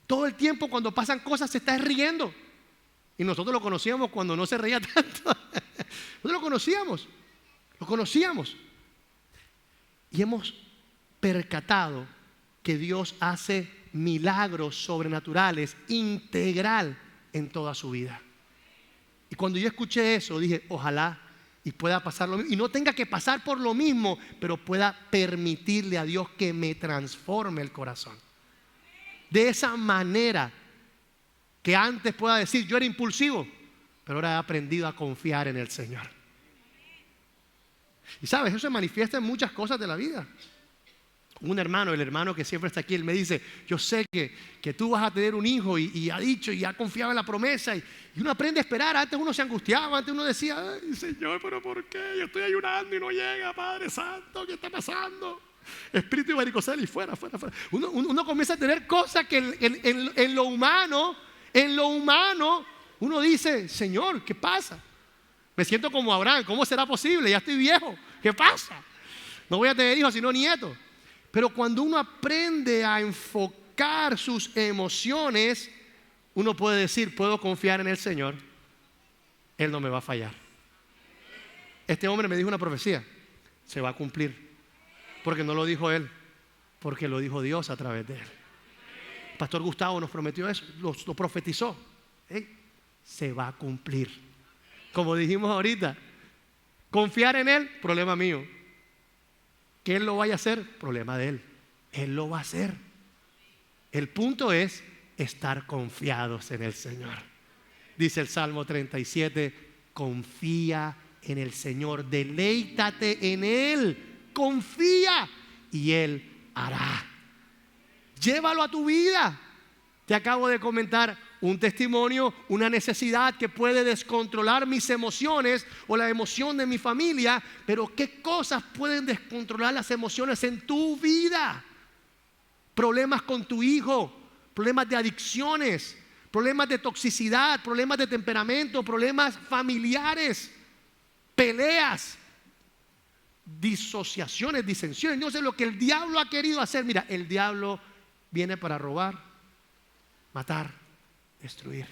S2: Todo el tiempo cuando pasan cosas se está riendo. Y nosotros lo conocíamos cuando no se reía tanto. Nosotros lo conocíamos. Y hemos percatado que Dios hace milagros sobrenaturales integral en toda su vida. Y cuando yo escuché eso, dije, ojalá y pueda pasar lo mismo. Y no tenga que pasar por lo mismo, pero pueda permitirle a Dios que me transforme el corazón. De esa manera que antes pueda decir, yo era impulsivo, pero ahora he aprendido a confiar en el Señor. Y sabes, eso se manifiesta en muchas cosas de la vida. Un hermano, el hermano que siempre está aquí, él me dice, yo sé que tú vas a tener un hijo y ha dicho y ha confiado en la promesa y uno aprende a esperar. Antes uno se angustiaba, antes uno decía, ay Señor, pero ¿por qué? Yo estoy ayunando y no llega, Padre Santo, ¿qué está pasando? Espíritu de varicocele y fuera. Uno comienza a tener cosas que en lo humano, uno dice, Señor, ¿qué pasa? Me siento como Abraham, ¿cómo será posible? Ya estoy viejo, ¿qué pasa? No voy a tener hijos sino nietos. Pero cuando uno aprende a enfocar sus emociones, uno puede decir, puedo confiar en el Señor, Él no me va a fallar. Este hombre me dijo una profecía, se va a cumplir. Porque no lo dijo él, porque lo dijo Dios a través de él. El pastor Gustavo nos prometió eso, lo profetizó. Se va a cumplir. Como dijimos ahorita, confiar en él, problema mío. Que él lo vaya a hacer, problema de él. Él lo va a hacer. El punto es estar confiados en el Señor. Dice el Salmo 37, confía en el Señor, deleítate en Él. Confía y Él hará. Llévalo a tu vida. Te acabo de comentar un testimonio, una necesidad que puede descontrolar mis emociones o la emoción de mi familia, pero ¿qué cosas pueden descontrolar las emociones en tu vida? Problemas con tu hijo, problemas de adicciones, problemas de toxicidad, problemas de temperamento, problemas familiares, peleas, disociaciones, disensiones. No sé lo que el diablo ha querido hacer. Mira, el diablo viene para robar, matar, destruir.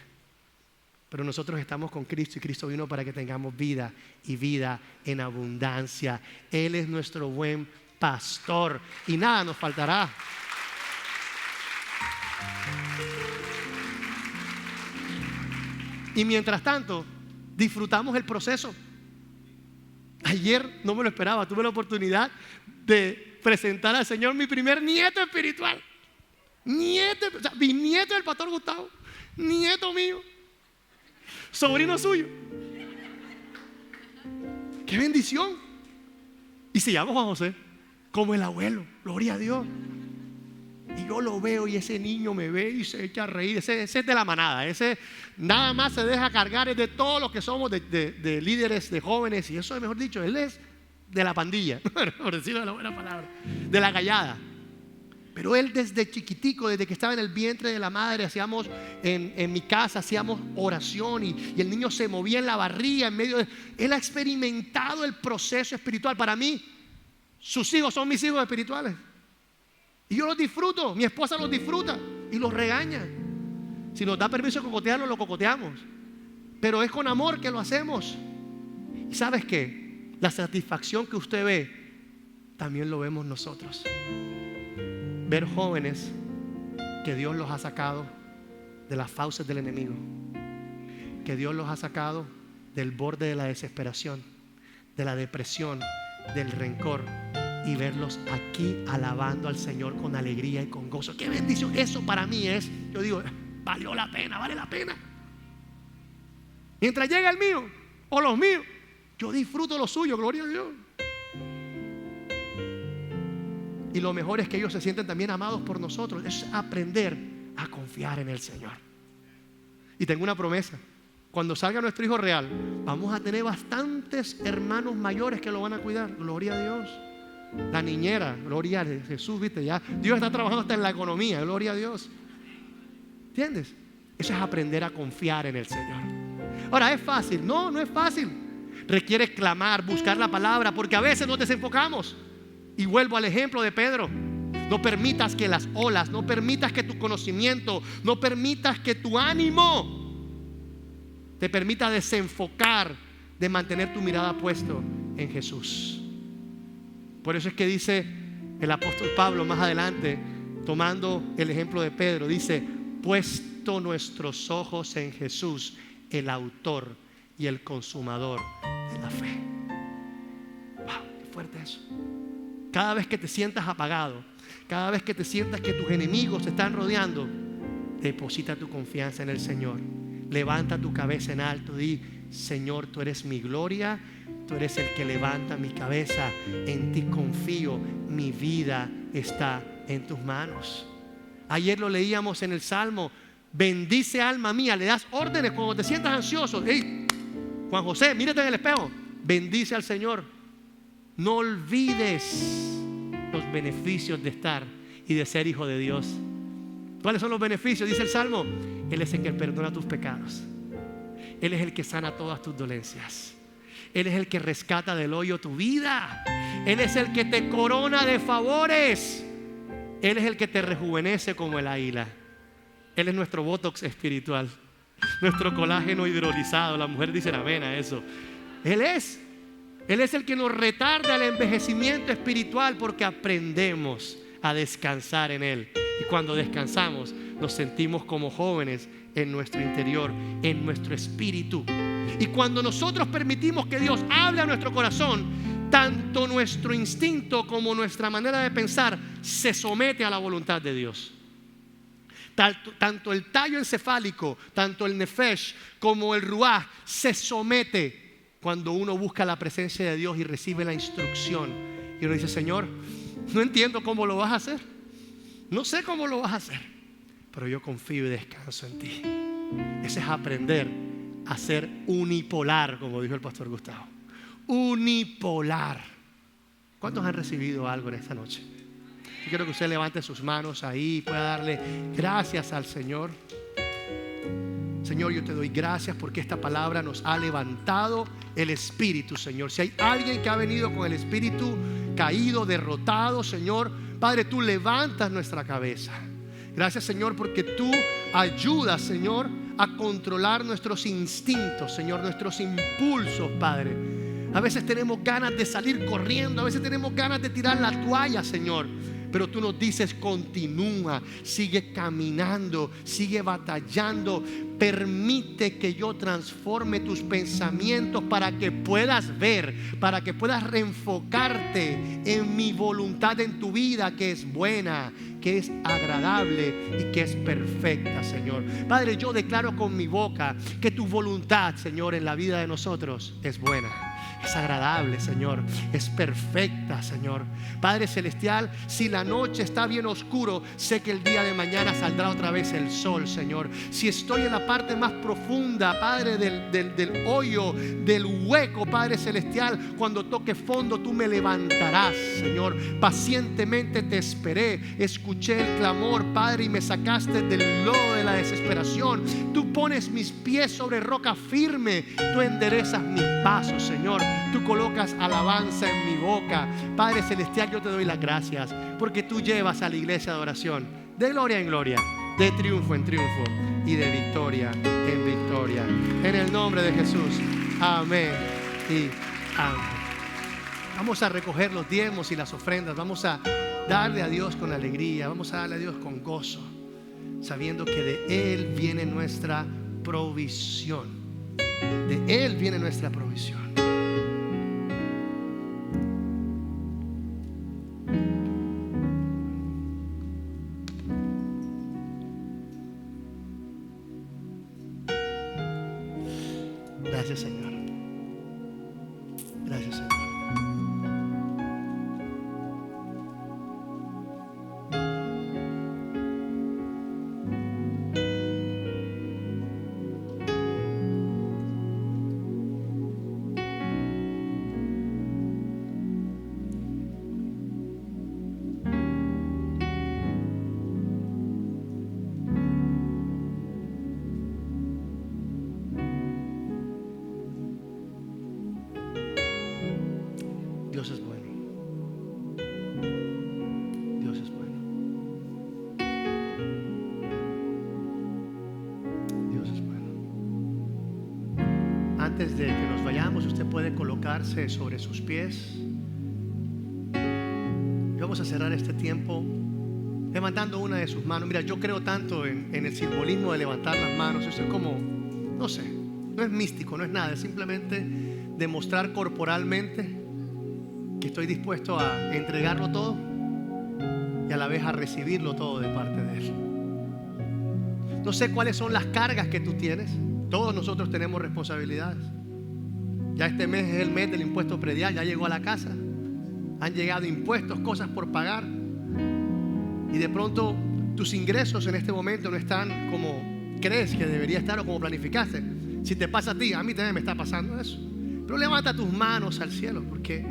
S2: Pero nosotros estamos con Cristo y Cristo vino para que tengamos vida y vida en abundancia. Él es nuestro buen pastor y nada nos faltará. Y mientras tanto, disfrutamos el proceso. Ayer no me lo esperaba, tuve la oportunidad de presentar al Señor mi primer nieto espiritual. Bisnieto del pastor Gustavo, nieto mío, sobrino suyo. ¡Qué bendición! Y se llama Juan José, como el abuelo, gloria a Dios. Y yo lo veo y ese niño me ve y se echa a reír. Ese es de la manada, ese nada más se deja cargar, es de todos los que somos de líderes, de jóvenes. Y eso es, mejor dicho, él es de la pandilla, por decirlo de la buena palabra, de la gallada. Pero él desde chiquitico, desde que estaba en el vientre de la madre, hacíamos en mi casa, hacíamos oración y el niño se movía en la barriga en medio de... Él ha experimentado el proceso espiritual. Para mí, sus hijos son mis hijos espirituales. Y yo los disfruto, mi esposa los disfruta y los regaña. Si nos da permiso de cocotearlo, lo cocoteamos. Pero es con amor que lo hacemos. ¿Y sabes qué? La satisfacción que usted ve, también lo vemos nosotros. Ver jóvenes que Dios los ha sacado de las fauces del enemigo, que Dios los ha sacado del borde de la desesperación, de la depresión, del rencor, y verlos aquí alabando al Señor con alegría y con gozo. ¡Qué bendición! Eso para mí es, yo digo, valió la pena, vale la pena. Mientras llega el mío o los míos, yo disfruto lo suyo, gloria a Dios. Y lo mejor es que ellos se sienten también amados por nosotros. Es aprender a confiar en el Señor. Y tengo una promesa: cuando salga nuestro hijo real, vamos a tener bastantes hermanos mayores que lo van a cuidar. Gloria a Dios. La niñera, gloria a Jesús, viste, ya Dios está trabajando hasta en la economía, gloria a Dios. ¿Entiendes? Eso es aprender a confiar en el Señor. Ahora, ¿es fácil? No, no es fácil. Requiere clamar, buscar la palabra, porque a veces nos desenfocamos. Y vuelvo al ejemplo de Pedro. No permitas que las olas, no permitas que tu conocimiento, no permitas que tu ánimo te permita desenfocar de mantener tu mirada puesto en Jesús. Por eso es que dice el apóstol Pablo más adelante, tomando el ejemplo de Pedro, dice: puesto nuestros ojos en Jesús, el autor y el consumador de la fe. Wow, qué fuerte eso. Cada vez que te sientas apagado, cada vez que te sientas que tus enemigos te están rodeando, deposita tu confianza en el Señor. Levanta tu cabeza en alto, di: Señor, tú eres mi gloria, tú eres el que levanta mi cabeza, en ti confío, mi vida está en tus manos. Ayer lo leíamos en el Salmo: bendice alma mía. Le das órdenes cuando te sientas ansioso. Hey, Juan José, mírate en el espejo, bendice al Señor. No olvides los beneficios de estar y de ser hijo de Dios. ¿Cuáles son los beneficios? Dice el Salmo: Él es el que perdona tus pecados, Él es el que sana todas tus dolencias, Él es el que rescata del hoyo tu vida, Él es el que te corona de favores, Él es el que te rejuvenece como el águila. Él es nuestro botox espiritual, nuestro colágeno hidrolizado. La mujer dice amén a eso. Él es el que nos retarda el envejecimiento espiritual, porque aprendemos a descansar en Él. Y cuando descansamos, nos sentimos como jóvenes en nuestro interior, en nuestro espíritu. Y cuando nosotros permitimos que Dios hable a nuestro corazón, tanto nuestro instinto como nuestra manera de pensar se somete a la voluntad de Dios. Tanto el tallo encefálico, tanto el nefesh como el ruach se somete cuando uno busca la presencia de Dios y recibe la instrucción. Y uno dice: Señor, no entiendo cómo lo vas a hacer, no sé cómo lo vas a hacer, pero yo confío y descanso en ti. Ese es aprender a ser unipolar, como dijo el pastor Gustavo. Unipolar. ¿Cuántos han recibido algo en esta noche? Yo quiero que usted levante sus manos ahí y pueda darle gracias al Señor. Señor, yo te doy gracias porque esta palabra nos ha levantado el espíritu, Señor. Si hay alguien que ha venido con el espíritu caído, derrotado, Señor, Padre, tú levantas nuestra cabeza. Gracias, Señor, porque tú ayudas, Señor, a controlar nuestros instintos, Señor, nuestros impulsos, Padre. A veces tenemos ganas de salir corriendo, a veces tenemos ganas de tirar la toalla, Señor. Pero tú nos dices: continúa, sigue caminando, sigue batallando. Permite que yo transforme tus pensamientos para que puedas ver, para que puedas reenfocarte en mi voluntad en tu vida, que es buena, que es agradable y que es perfecta, Señor. Padre, yo declaro con mi boca que tu voluntad, Señor, en la vida de nosotros es buena, es agradable, Señor, es perfecta, Señor. Padre celestial, si la noche está bien oscuro, sé que el día de mañana saldrá otra vez el sol, Señor. Si estoy en la parte más profunda, Padre, del hoyo, del hueco, Padre celestial, cuando toque fondo tú me levantarás, Señor. Pacientemente te esperé, escuché el clamor, Padre, y me sacaste del lodo de la desesperación. Tú pones mis pies sobre roca firme, tú enderezas mis pasos, Señor. Tú colocas alabanza en mi boca. Padre celestial, yo te doy las gracias porque tú llevas a la iglesia de oración de gloria en gloria, de triunfo en triunfo y de victoria en victoria. En el nombre de Jesús, amén y amén. Vamos a recoger los diezmos y las ofrendas. Vamos a darle a Dios con alegría. Vamos a darle a Dios con gozo, sabiendo que de Él viene nuestra provisión. De Él viene nuestra provisión. Gracias, Señor. Gracias, Señor. Dios es bueno. Dios es bueno. Dios es bueno. Antes de que nos vayamos, usted puede colocarse sobre sus pies. Y vamos a cerrar este tiempo levantando una de sus manos. Mira, yo creo tanto en el simbolismo de levantar las manos. Eso es como, no sé, no es místico, no es nada. Es simplemente demostrar corporalmente que estoy dispuesto a entregarlo todo y a la vez a recibirlo todo de parte de Él. No sé cuáles son las cargas que tú tienes. Todos nosotros tenemos responsabilidades. Ya este mes es el mes del impuesto predial. Ya llegó a la casa. Han llegado impuestos, cosas por pagar. Y de pronto tus ingresos en este momento no están como crees que debería estar o como planificaste. Si te pasa a ti, a mí también me está pasando eso. Pero levanta tus manos al cielo, porque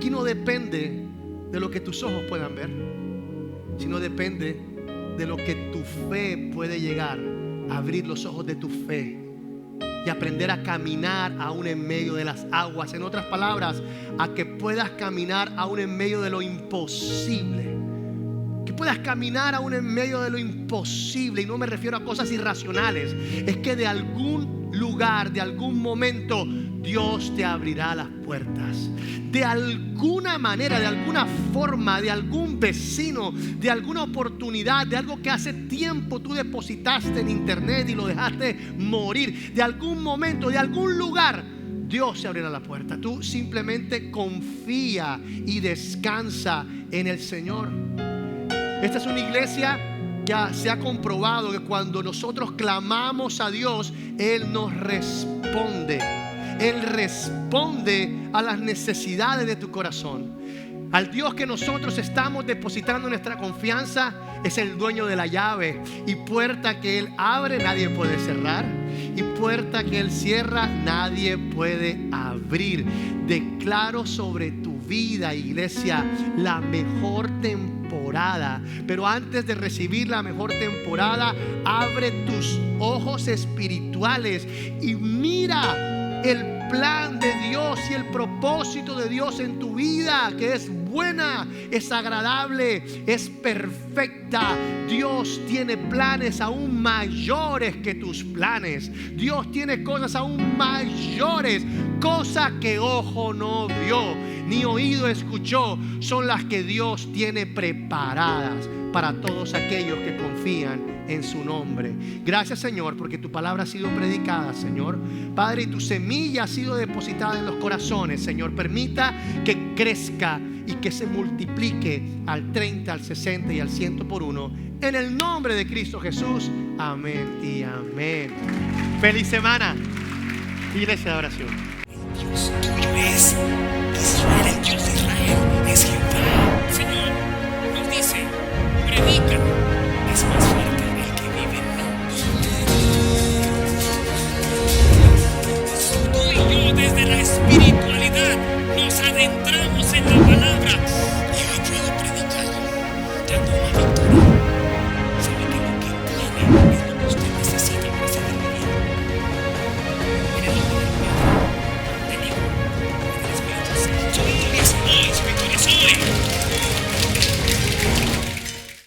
S2: aquí no depende de lo que tus ojos puedan ver, sino depende de lo que tu fe puede llegar a abrir los ojos de tu fe y aprender a caminar aún en medio de las aguas. En otras palabras, a que puedas caminar aún en medio de lo imposible. Que puedas caminar aún en medio de lo imposible. Y no me refiero a cosas irracionales. Es que de algún lugar, de algún momento, Dios te abrirá las puertas. De alguna manera, de alguna forma, de algún vecino, de alguna oportunidad, de algo que hace tiempo tú depositaste en internet y lo dejaste morir. De algún momento, de algún lugar, Dios se abrirá la puerta. Tú simplemente confía y descansa en el Señor. Esta es una iglesia que se ha comprobado que cuando nosotros clamamos a Dios, Él nos responde. Él responde a las necesidades de tu corazón. Al Dios que nosotros estamos depositando nuestra confianza es el dueño de la llave. Y puerta que Él abre, nadie puede cerrar. Y puerta que Él cierra, nadie puede abrir. Declaro sobre tu vida, iglesia, la mejor temporada. Pero antes de recibir la mejor temporada, abre tus ojos espirituales y mira el plan de Dios y el propósito de Dios en tu vida, que es buena, es agradable, es perfecta. Dios tiene planes aún mayores que tus planes. Dios tiene cosas aún mayores, cosas que ojo no vio ni oído escuchó, son las que Dios tiene preparadas para todos aquellos que confían en su nombre. Gracias, Señor, porque tu palabra ha sido predicada, Señor. Padre, y tu semilla ha sido depositada en los corazones, Señor. Permita que crezca y que se multiplique al 30, al 60 y al 100 por uno. En el nombre de Cristo Jesús. Amén y amén. Feliz semana, iglesia de oración.
S1: Dios tuyo es Israel, el Dios de Israel es Jehová. Señor nos dice, predica